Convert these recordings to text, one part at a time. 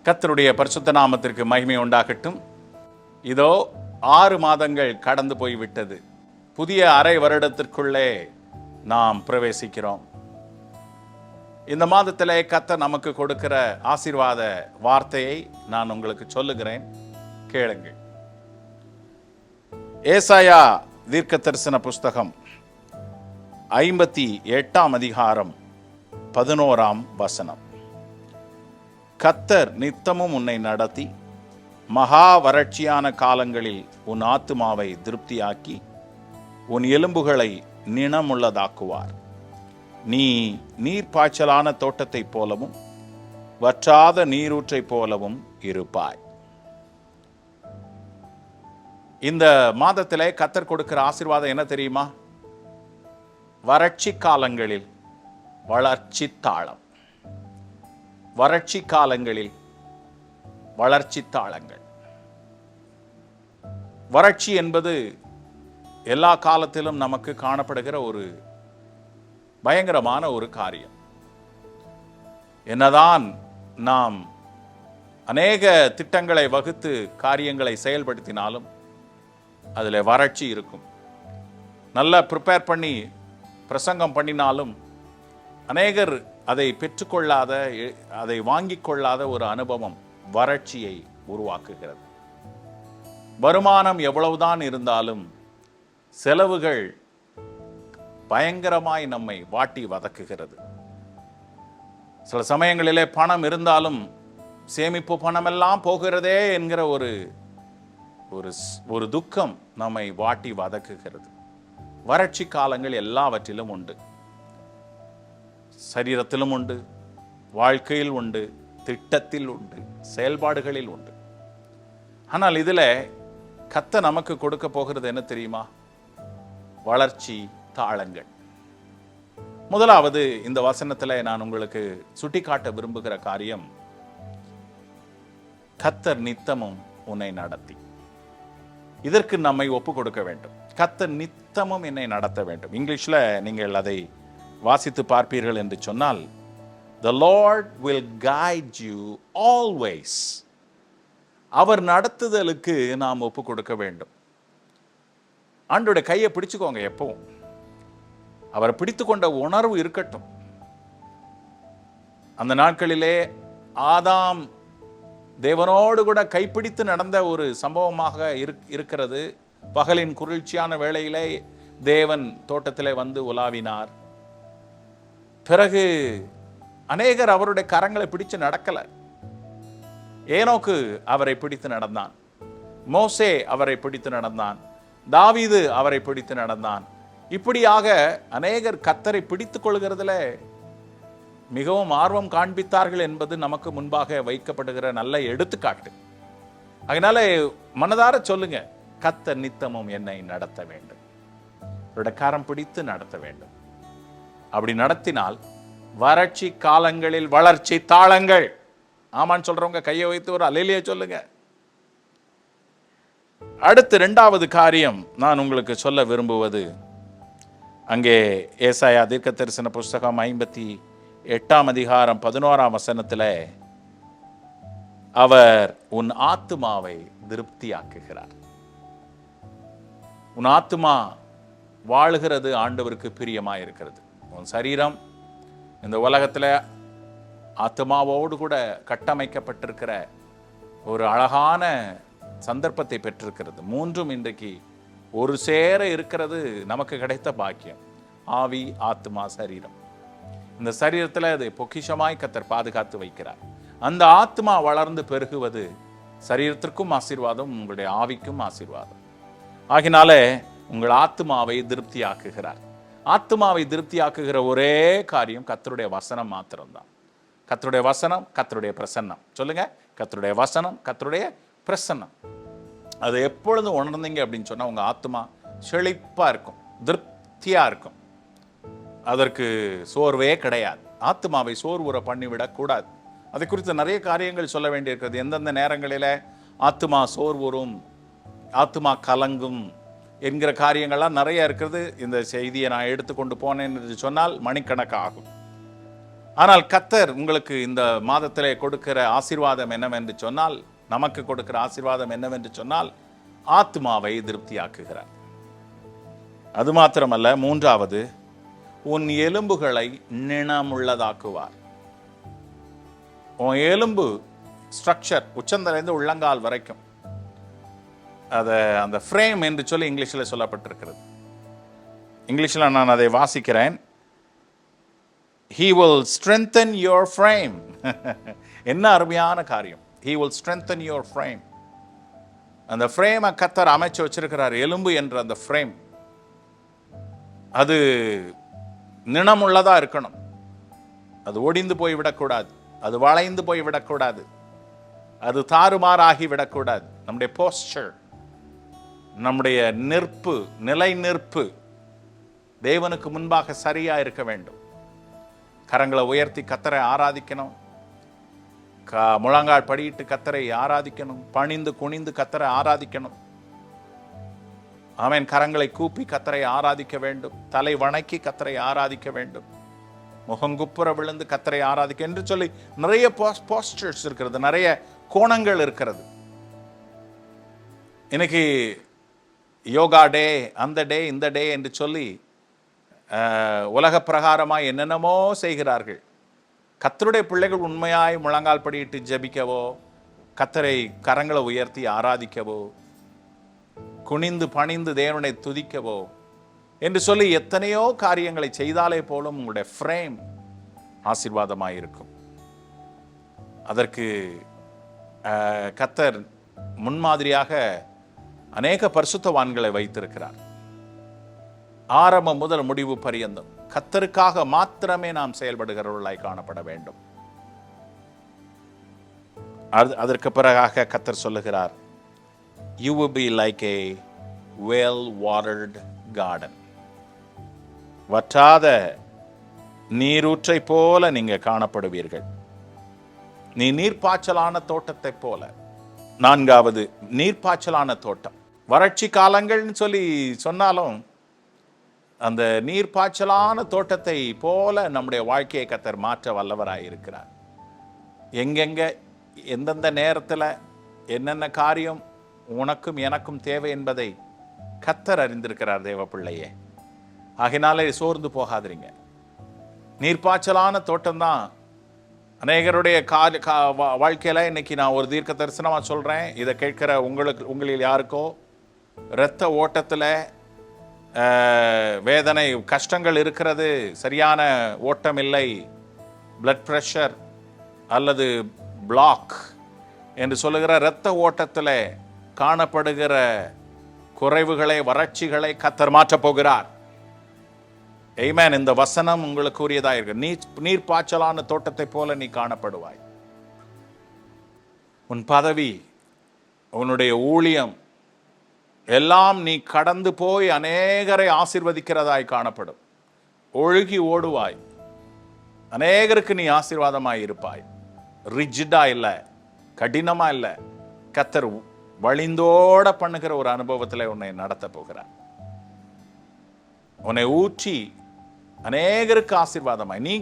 கர்த்தருடைய பரிசுத்த நாமத்திற்கு மகிமை உண்டாகட்டும். இதோ 6 மாதங்கள் கடந்து போய்விட்டது. புதிய அரை வருடத்திற்குள்ளே நாம் பிரவேசிக்கிறோம். இந்த மாதத்திலே கர்த்தர் நமக்கு கொடுக்கிற ஆசீர்வாத வார்த்தையை நான் உங்களுக்கு சொல்லுகிறேன், கேளுங்கள். ஏசாயா தீர்க்க தரிசன புஸ்தகம் 58 அதிகாரம் 11 கர்த்தர் நித்தமும் உன்னை நடத்தி மகா வறட்சியான காலங்களில் உன் ஆத்துமாவை திருப்தியாக்கி உன் எலும்புகளை நிணமுள்ளதாக்குவார். நீ நீர்ப்பாய்ச்சலான தோட்டத்தைப் போலவும் வற்றாத நீரூற்றை போலவும் இருப்பாய். இந்த மாதத்திலே கர்த்தர் கொடுக்கிற ஆசீர்வாதம் என்ன தெரியுமா? வறட்சி காலங்களில் வளர்ச்சி தாளம். வறட்சி காலங்களில் வளர்ச்சி தாளங்கள். வறட்சி என்பது எல்லா காலத்திலும் நமக்கு காணப்படுகிற ஒரு பயங்கரமான ஒரு காரியம். என்னதான் நாம் அநேக திட்டங்களை வகுத்து காரியங்களை செயல்படுத்தினாலும் அதில் வறட்சி இருக்கும். நல்லா ப்ரிப்பேர் பண்ணி பிரசங்கம் பண்ணினாலும் அநேகர் அதை பெற்றுக்கொள்ளாத, அதை வாங்கிக் கொள்ளாத ஒரு அனுபவம் வறட்சியை உருவாக்குகிறது. வருமானம் எவ்வளவுதான் இருந்தாலும் செலவுகள் பயங்கரமாய் நம்மை வாட்டி வதக்குகிறது. சில சமயங்களிலே பணம் இருந்தாலும் சேமிப்பு பணமெல்லாம் போகிறதே என்கிற ஒரு துக்கம் நம்மை வாட்டி வதக்குகிறது. வறட்சி காலங்கள் எல்லாவற்றிலும் உண்டு. சரீரத்திலும் உண்டு, வாழ்க்கையில் உண்டு, திட்டத்தில் உண்டு, செயல்பாடுகளில் உண்டு. ஆனால் இதில் கர்த்தர் நமக்கு கொடுக்க போகிறது என்ன தெரியுமா? வளர்ச்சி தாளங்கள். முதலாவது இந்த வசனத்தில் நான் உங்களுக்கு சுட்டிக்காட்ட விரும்புகிற காரியம், கர்த்தர் நித்தமும் உன்னை நடத்தி. இதற்கு நம்மை ஒப்பு கொடுக்க வேண்டும். கர்த்தர் நித்தமும் என்னை நடத்த வேண்டும். இங்கிலீஷில் நீங்கள் அதை வாசித்து பார்ப்பீர்கள் என்று சொன்னால், The Lord will guide you always. அவர் நடத்துதலுக்கு நாம் ஒப்பு கொடுக்க வேண்டும். ஆண்டோட கையை பிடிச்சுக்கோங்க. எப்பவும் அவரை பிடித்து கொண்ட உணர்வு இருக்கட்டும். அந்த நாட்களிலே ஆதாம் தேவனோடு கூட கைப்பிடித்து நடந்த ஒரு சம்பவமாக இருக்கிறது. பகலின் குளிர்ச்சியான வேளையிலே தேவன் தோட்டத்திலே வந்து உலாவினார். பிறகு அநேகர் அவருடைய கரங்களை பிடிச்சு நடக்கல. ஏனோக்கு அவரை பிடித்து நடந்தான், மோசே அவரை பிடித்து நடந்தான், தாவீது அவரை பிடித்து நடந்தான். இப்படியாக அநேகர் கர்த்தரை பிடித்துக் கொள்கிறதுல மிகவும் ஆர்வம் காண்பித்தார்கள் என்பது நமக்கு முன்பாக வைக்கப்படுகிற நல்ல எடுத்துக்காட்டு. அதனால மனதார சொல்லுங்க, கர்த்தர் நித்தமும் என்னை நடத்த வேண்டும், அவருடைய கரம் பிடித்து நடத்த வேண்டும். அப்படி நடத்தினால் வறட்சி காலங்களில் வளர்ச்சி தாளங்கள். ஆமான்னு சொல்றவங்க கையை வைத்து ஒரு அல்லேலூயா சொல்லுங்க. அடுத்து 2வது காரியம் நான் உங்களுக்கு சொல்ல விரும்புவது, அங்கே ஏசாயா தீர்க்க தரிசன புஸ்தகம் 58 அதிகாரம் 11 அவர் உன் ஆத்துமாவை திருப்தியாக்குகிறார். உன் ஆத்துமா வாழுகிறது ஆண்டவருக்கு பிரியமாக இருக்கிறது. உன் சரீரம் இந்த உலகத்தில் ஆத்மாவோடு கூட கட்டமைக்கப்பட்டிருக்கிற ஒரு அழகான சந்தர்ப்பத்தை பெற்றிருக்கிறது. 3ம் இன்றைக்கு ஒரு சேர இருக்கிறது நமக்கு கிடைத்த பாக்கியம். ஆவி, ஆத்மா, சரீரம். இந்த சரீரத்தில் அதை பொக்கிஷமாய் கர்த்தர் பாதுகாத்து வைக்கிறார். அந்த ஆத்மா வளர்ந்து பெருகுவது சரீரத்திற்கும் ஆசீர்வாதம், உங்களுடைய ஆவிக்கும் ஆசீர்வாதம். ஆகினால உங்கள் ஆத்மாவை திருப்தியாக்குகிறார். ஆத்மாவை திருப்தியாக்குகிற ஒரே காரியம் கர்த்தருடைய வசனம் மாத்திரம்தான். கர்த்தருடைய வசனம், கர்த்தருடைய பிரசன்னம். சொல்லுங்க, கர்த்தருடைய வசனம், கர்த்தருடைய பிரசன்னம். அதை எப்பொழுதும் உணர்ந்தீங்க அப்படின்னு சொன்னா உங்க ஆத்மா செழிப்பா இருக்கும், திருப்தியா இருக்கும். அதற்கு சோர்வே கிடையாது. ஆத்மாவை சோர்வுற பண்ணிவிடக் கூடாது. அதை குறித்து நிறைய காரியங்கள் சொல்ல வேண்டியிருக்கிறது. எந்தெந்த நேரங்களில ஆத்மா சோர்வுறும், ஆத்மா கலங்கும் என்கிற காரியங்கள்லாம் நிறைய இருக்கிறது. இந்த செய்தியை நான் எடுத்துக்கொண்டு போனேன் என்று சொன்னால் மணிக்கணக்காகும். ஆனால் கர்த்தர் உங்களுக்கு இந்த மாதத்திலே கொடுக்கிற ஆசீர்வாதம் என்னவென்று சொன்னால், நமக்கு கொடுக்கிற ஆசீர்வாதம் என்னவென்று சொன்னால், ஆத்மாவை திருப்தியாக்குகிறார். அது மாத்திரமல்ல, மூன்றாவது, உன் எலும்புகளை நிணமுள்ளதாக்குவார். உன் எலும்பு ஸ்ட்ரக்சர் உச்சந்தலைந்து உள்ளங்கால் வரைக்கும், அந்த ஃப்ரேம் என்று சொல்லி இங்கிலீஷில் சொல்லப்பட்டிருக்கிறது. இங்கிலீஷில் நான் அதை வாசிக்கிறேன். He will strengthen your frame. என்ன அருமையான காரியம். He will strengthen your frame. அந்த ஃப்ரேமை கர்த்தர் அமைச்சு வச்சிருக்கிறார். எலும்பு என்ற அந்த ஃப்ரேம் அது நிணமுள்ளதா இருக்கணும். அது ஒடிந்து போய் விடக்கூடாது, அது வளைந்து போய் விடக்கூடாது, அது தாறுமாறாகி விடக்கூடாது. நம்முடைய போஸ்டர், நம்முடைய நிற்பு, நிலை நிற்பு தேவனுக்கு முன்பாக சரியா இருக்க வேண்டும். கரங்களை உயர்த்தி கர்த்தரை ஆராதிக்கணும். முழங்கால் படியிட்டு கர்த்தரை ஆராதிக்கணும். பணிந்து குனிந்து கர்த்தரை ஆராதிக்கணும். ஆமென். கரங்களை கூப்பி கர்த்தரை ஆராதிக்க வேண்டும். தலை வணக்கி கர்த்தரை ஆராதிக்க வேண்டும். முகங்குப்புற விழுந்து கர்த்தரை ஆராதிக்க என்று சொல்லி நிறைய போஸ்டர்ஸ் இருக்கிறது, நிறைய கோணங்கள் இருக்கிறது. இன்னைக்கு யோகா டே, அந்த டே, இந்த டே என்று சொல்லி உலக பிரகாரமாய் என்னென்னமோ செய்கிறார்கள். கர்த்தருடைய பிள்ளைகள் உண்மையாய் முழங்கால் படியிட்டு ஜெபிக்கவோ, கர்த்தரை கரங்களை உயர்த்தி ஆராதிக்கவோ, குனிந்து பணிந்து தேவனை துதிக்கவோ என்று சொல்லி எத்தனையோ காரியங்களை செய்தாலே போலும் உங்களுடைய ஃப்ரேம் ஆசீர்வாதமாயிருக்கும். அதற்கு கர்த்தர் முன்மாதிரியாக அநேக பரிசுத்தவான்களை வைத்திருக்கிறார். ஆரம்பம் முதல் முடிவு பரியந்தம் கர்த்தருக்காக மாத்திரமே நாம் செயல்படுகிறவர்களாய் காணப்பட வேண்டும். அதற்கு பிறகாக கர்த்தர் சொல்லுகிறார், you will be like a well watered garden. வற்றாத நீரூற்றை போல நீங்க காணப்படுவீர்கள். நீ நீர்ப்பாய்ச்சலான தோட்டத்தை போல. நான்காவது, நீர்ப்பாய்ச்சலான தோட்டம். வறட்சி காலங்கள்னு சொல்லி சொன்னாலும் அந்த நீர்ப்பாய்ச்சலான தோட்டத்தை போல நம்முடைய வாழ்க்கையை கர்த்தர் மாற்ற வல்லவராயிருக்கிறார். எங்கெங்க எந்தெந்த நேரத்தில் என்னென்ன காரியம் உனக்கும் எனக்கும் தேவை என்பதை கர்த்தர் அறிந்திருக்கிறார் தேவ பிள்ளையே. ஆகினாலே சோர்ந்து போகாதீங்க. நீர்ப்பாய்ச்சலான தோட்டம்தான் அநேகருடைய வாழ்க்கையில். இன்னைக்கு நான் ஒரு தீர்க்க தரிசனமாக சொல்கிறேன். இதை கேட்கிற உங்களில் யாருக்கோ இரத்த ஓட்டத்தில் வேதனை, கஷ்டங்கள் இருக்கிறது, சரியான ஓட்டம் இல்லை, பிளட் பிரஷர் அல்லது பிளாக் என்று சொல்லுகிற இரத்த ஓட்டத்தில் காணப்படுகிற குறைவுகளை, வறட்சிகளை கர்த்தர் மாற்றப் போகிறார். ஆமென். இந்த வசனம் உங்களுக்கு உரியதாக இருக்கு. நீர் பாய்ச்சலான தோட்டத்தை போல நீ காணப்படுவாய். உன் பதவி, உன்னுடைய ஊழியம் எல்லாம் நீ கடந்து போய் அநேகரை ஆசீர்வதிக்கிறதாய் காணப்படும். ஒழுகி ஓடுவாய். அநேகருக்கு நீ ஆசீர்வாதமாய் இருப்பாய். ரிஜிடா இல்லை, கடினமா இல்லை. கர்த்தர் வழிந்தோட பண்ணுகிற ஒரு அனுபவத்தில் உன்னை நடத்த போகிறார். உன்னை ஊற்றி அநேகருக்கு ஆசீர்வாதமாய், நீ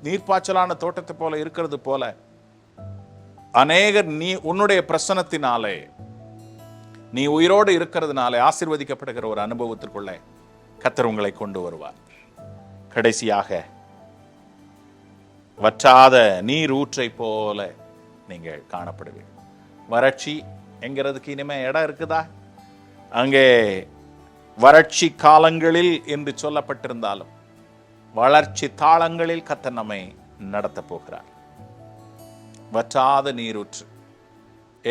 நீர்ப்பாய்ச்சலான தோட்டத்தை போல இருக்கிறது போல அநேகர் நீ உன்னுடைய பிரசனத்தினாலே, நீ உயிரோடு இருக்கிறதுனாலே ஆசீர்வதிக்கப்படுகிற ஒரு அனுபவத்திற்குள்ளே கர்த்தர் உங்களை கொண்டு வருவார். கடைசியாக, வற்றாத நீர் ஊற்றை போல நீங்கள் காணப்படுவீர்கள். வறட்சி என்கிறதுக்கு இனிமே இடம் இருக்குதா? அங்கே வறட்சி காலங்களில் என்று சொல்லப்பட்டிருந்தாலும் வளர்ச்சி தாளங்களில் கர்த்தர் நம்மை நடத்த போகிறார். வற்றாத நீரூற்று.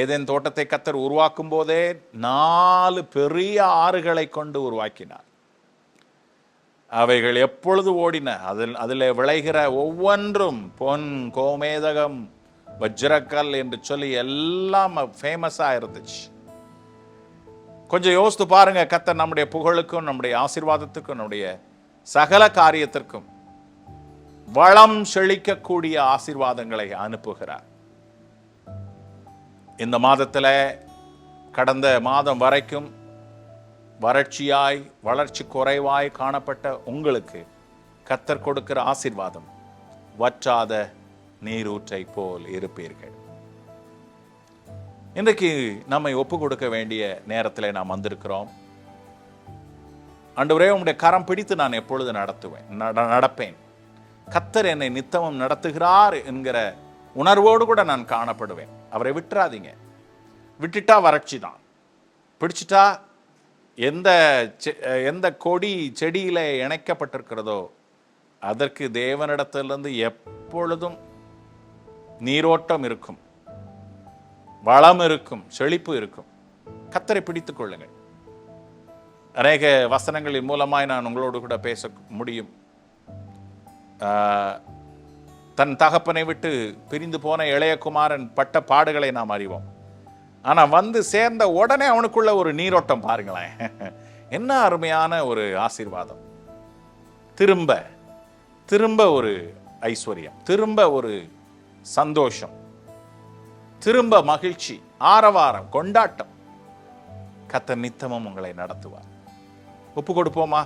ஏதேன் தோட்டத்தை கர்த்தர் உருவாக்கும் போதே 4 பெரிய ஆறுகளை கொண்டு உருவாக்கினார். அவைகள் எப்பொழுது ஓடின, அதில் விளைகிற ஒவ்வொன்றும் பொன், கோமேதகம், வஜ்ரக்கல் என்று சொல்லி எல்லாம் ஃபேமஸா இருந்துச்சு. கொஞ்சம் யோசித்து பாருங்க. கர்த்தர் நம்முடைய புகழுக்கும், நம்முடைய ஆசீர்வாதத்துக்கும், நம்முடைய சகல காரியத்திற்கும் வளம் செழிக்கக்கூடிய ஆசீர்வாதங்களை அனுப்புகிறார். இந்த மாதத்தில் கடந்த மாதம் வரைக்கும் வறட்சியாய், வளர்ச்சி குறைவாய் காணப்பட்ட உங்களுக்கு கர்த்தர் கொடுக்கிற ஆசீர்வாதம் வற்றாத நீரூற்றை போல் இருப்பீர்கள். இன்றைக்கு நம்மை ஒப்பு கொடுக்க வேண்டிய நேரத்தில் நாம் வந்திருக்கிறோம். ஆண்டவரே, உம்முடைய கரம் பிடித்து நான் எப்பொழுது நடப்பேன். கர்த்தர் என்னை நித்தமும் நடத்துகிறார் என்கிற உணர்வோடு கூட நான் காணப்படுவேன். அவரை விட்டுறாதீங்க. விட்டுட்டா வறட்சி தான். பிடிச்சிட்டா எந்த கொடி செடியில இணைக்கப்பட்டிருக்கிறதோ அதற்கு தேவனிடத்திலிருந்து எப்பொழுதும் நீரோட்டம் இருக்கும், வளம் இருக்கும், செழிப்பு இருக்கும். கர்த்தரை பிடித்துக் கொள்ளுங்கள். அநேக வசனங்களின் மூலமாய் நான் உங்களோடு கூட பேச முடியும். தன் தகப்பனை விட்டு பிரிந்து போன இளையகுமாரன் பட்ட பாடுகளை நாம் அறிவோம். ஆனா வந்து சேர்ந்த உடனே அவனுக்குள்ள ஒரு நீரோட்டம் பாருங்களேன். என்ன அருமையான ஒரு ஆசீர்வாதம். திரும்ப ஒரு ஐஸ்வர்யம், திரும்ப ஒரு சந்தோஷம், திரும்ப மகிழ்ச்சி, ஆரவாரம், கொண்டாட்டம். கர்த்தர் நித்தமும் உங்களை நடத்துவார். ஒப்பு கொடுப்போமா?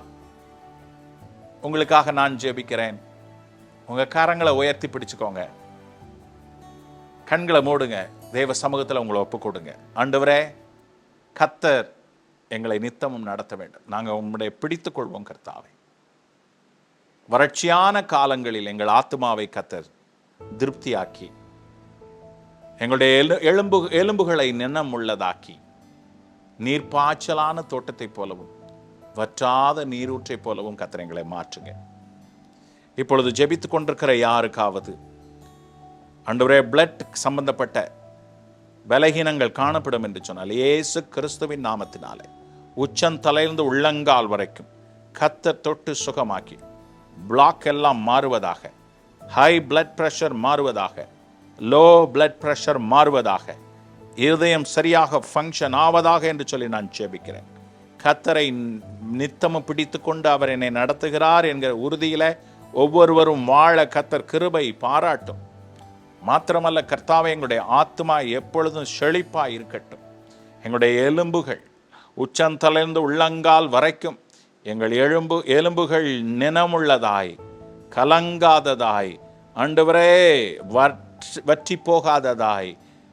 உங்களுக்காக நான் ஜெபிக்கிறேன். உங்க கரங்களை உயர்த்தி பிடிச்சுக்கோங்க, கண்களை மூடுங்க, தேவ சமூகத்தில் உங்களை ஒப்பு கொடுங்க. ஆண்டவரே, கர்த்தர் எங்களை நித்தமும் நடத்த வேண்டும். நாங்கள் உம்முடைய பிடித்துக் கொள்வோம். கர்த்தாவை, வறட்சியான காலங்களில் எங்கள் ஆத்துமாவை கர்த்தர் திருப்தியாக்கி, எங்களுடைய எலும்புகளை நினம் உள்ளதாக்கி, நீர்ப்பாய்ச்சலான தோட்டத்தை போலவும் வற்றாத நீரூற்றை போலவும் கர்த்தர் எங்களை மாற்றுங்க. இப்பொழுது ஜெபித்துக் கொண்டிருக்கிற யாருக்காவது ஆண்டவரே பிளட் சம்பந்தப்பட்ட பலகீனங்கள் காணப்படும் என்று சொன்னால், இயேசு கிறிஸ்துவின் நாமத்தினாலே உச்சந்தலையிலிருந்து உள்ளங்கால் வரைக்கும் கர்த்தர் தொட்டு சுகமாக்கி, பிளாக் எல்லாம் மாறுவதாக, ஹை பிளட் பிரஷர் மாறுவதாக, லோ பிளட் பிரஷர் மாறுவதாக, இருதயம் சரியாக ஃபங்க்ஷன் ஆவதாக என்று சொல்லி நான் ஜெபிக்கிறேன். கர்த்தரை நித்தமும் பிடித்து கொண்டு அவர் என்னை நடத்துகிறார் என்கிற உறுதியில ஒவ்வொருவரும் வாழ கர்த்தர் கிருபை பாராட்டும். மாத்திரமல்ல கர்த்தாவே, எங்களுடைய ஆத்மா எப்பொழுதும் செழிப்பாய் இருக்கட்டும். எங்களுடைய எலும்புகள் உச்சந்தலையிலிருந்து உள்ளங்கால் வரைக்கும் எங்கள் எலும்புகள் நினமுள்ளதாய், கலங்காததாய், ஆண்டவரே வற்றி போகாததாய்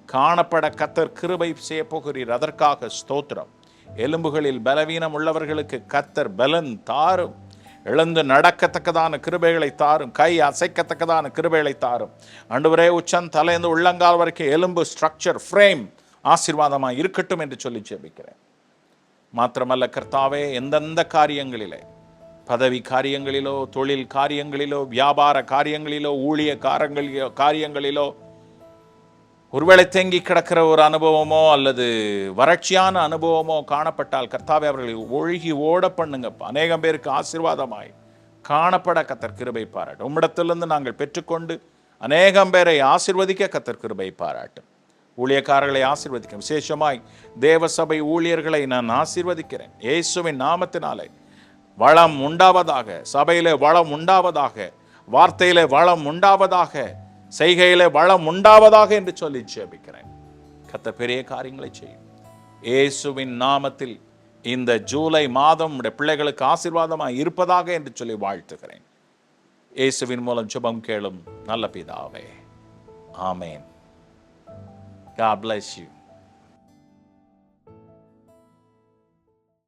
காணப்பட கர்த்தர் கிருபை செய்ய போகிறீர். அதற்காக ஸ்தோத்திரம். எலும்புகளில் பலவீனம் உள்ளவர்களுக்கு கர்த்தர் பலன் தாரும். எழுந்து நடக்கத்தக்கதான கிருபைகளை தாரும். கை அசைக்கத்தக்கதான கிருபைகளை தாரும். ஆண்டவரே, உச்சந்தலையிலிருந்து உள்ளங்கால் வரைக்கும் எலும்பு ஸ்ட்ரக்சர், ஃப்ரேம் ஆசீர்வாதமாக இருக்கட்டும் என்று சொல்லி ஜெபிக்கிறேன். மாத்திரமல்ல கர்த்தாவே, எந்தெந்த காரியங்களிலே, பதவி காரியங்களிலோ, தொழில் காரியங்களிலோ, வியாபார காரியங்களிலோ, ஊழிய காரியங்களிலோ ஒருவேளை தேங்கி கிடக்கிற ஒரு அனுபவமோ அல்லது வறட்சியான அனுபவமோ காணப்பட்டால் கர்த்தாவே, அவர்களை ஒழுகி ஓட பண்ணுங்க. அநேகம் பேருக்கு ஆசீர்வாதமாய் காணப்பட கர்த்தர் கிருபை பாராட்டும். உம்மிடத்திலிருந்து நாங்கள் பெற்றுக்கொண்டு அநேகம் பேரை ஆசீர்வதிக்க கர்த்தர் கிருபை பாராட்டும். ஊழியக்காரர்களை ஆசீர்வதிக்கும். விசேஷமாய் தேவ சபை ஊழியர்களை நான் ஆசீர்வதிக்கிறேன். இயேசுவின் நாமத்தினாலே வளம் உண்டாவதாக, சபையிலே வளம் உண்டாவதாக, வார்த்தையிலே வளம் உண்டாவதாக, செய்கையிலே வளம் உண்டாவதாக என்று சொல்லி ஜெபிக்கிறேன். கர்த்தர் பெரிய காரியங்களை செய்யும். இயேசுவின் நாமத்தில் இந்த ஜூலை மாதம் உடைய பிள்ளைகளுக்கு ஆசீர்வாதமாக இருப்பதாக என்று சொல்லி வாழ்த்துகிறேன். இயேசுவின் மூலம் ஜெபம் கேளும் நல்ல பிதாவே. ஆமென். God bless you.